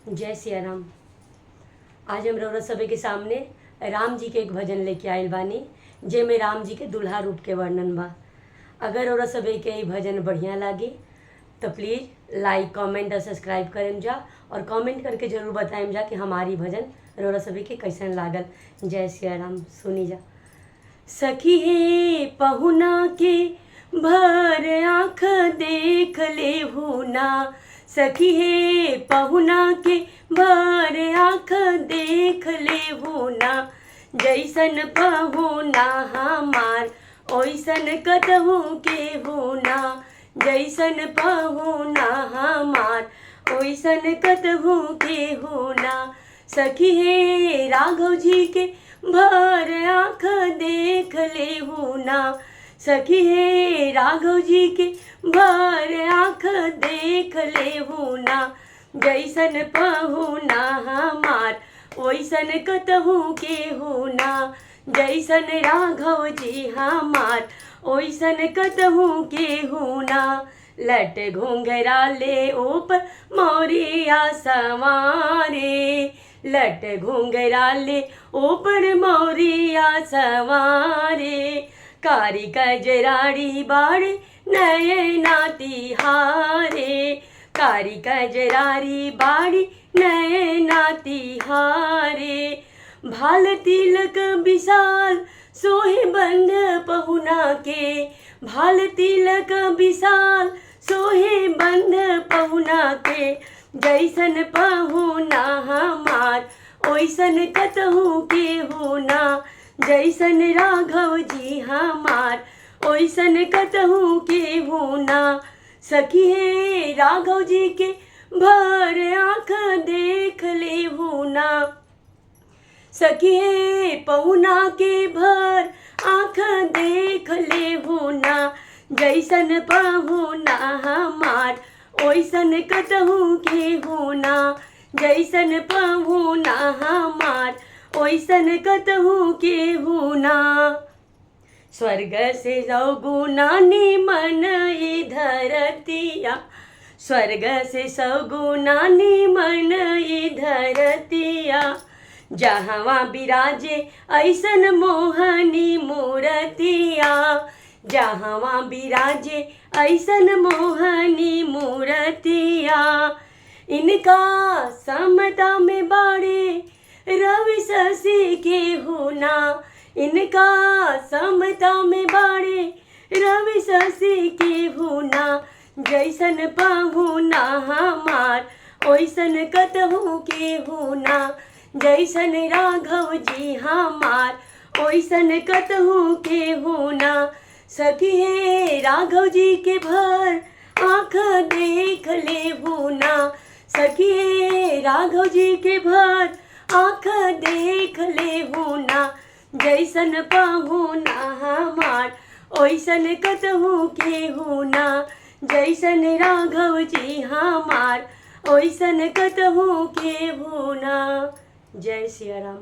जय सिया राम। आज हम रउरा सभे के सामने राम जी के एक भजन लेके आइल बानी, जेमे राम जी के दुल्हा रूप के वर्णन बा। अगर रउरा सभे के ई भजन बढ़िया लागी तो प्लीज़ लाइक, कमेंट और सब्सक्राइब करें जा, और कमेंट करके ज़रूर बताएं जा कि हमारी भजन रउरा सभे के कैसन लागल। जय सिया राम। सुनी जा। सखी हे पहुना के भर आँख देख ले हुना, सखी हे पहुना के भर आँख देख ले हुना, जैसन पहुना हमार ओइसन कतहु के हुना, जैसन पहुना हमार ओइसन कतहु के हुना। सखी हे राघव जी के भर आँख देख ले हुना, सखी हे राघव जी के भर आँख देख ले हुना, जैसन पहुना हमार ओइसन कतहु के हुना, जैसन राघव जी हमार ओइसन कतहु के हुना। लट घुंघरा ले ऊपर मोरिया सवारे, लट घुंघरा ले ऊपर मोरिया सवारे, कारी कजराड़ी बाड़े नयना तिहारे, कारी कजराड़ी बाड़ी नयना तिहारे। भाल तिलक विशाल सोहे बंध पहुना के, भाल तिलक विशाल सोहे बंध पहुना के, जैसन पहुना हमार ओइसन कतहु के हुना, जैसन राघव जी हमार ओइसन कतहु के हुना। सखी हे राघव जी के भर आँख देख ले हुना, सखी हे पहुना के भर आँख देख ले हुना, जैसन पहुना हमार ओइसन कतहु के हुना, जैसन पहुना हमार ओइसन कतहु के हुना। स्वर्ग से सौगुना निमन ई धरतिया, स्वर्ग से सौगुना निमन ई धरतिया, जहाँ बिराजे ऐसन मोहनी मूर्तिया, जहाँ बिराजे ऐसन मोहनी मूर्तिया। इनका समता में बाड़े रवि शशि के हुना, इनका समता में बाड़े रवि शशि के हुना, जैसन पहुना हमार ओइसन कतहु के हुना, जैसन राघव जी हमार ओइसन कतहु के हुना। सखी हे राघव जी के भर आँख देख ले हुना, सखी हे राघव जी के भर आँख देख ले हुना, जैसन पहुना हमार ओइसन कतहु के हुना, जैसन राघव जी हमार ओइसन कतहु के हुना। जय सिया राम।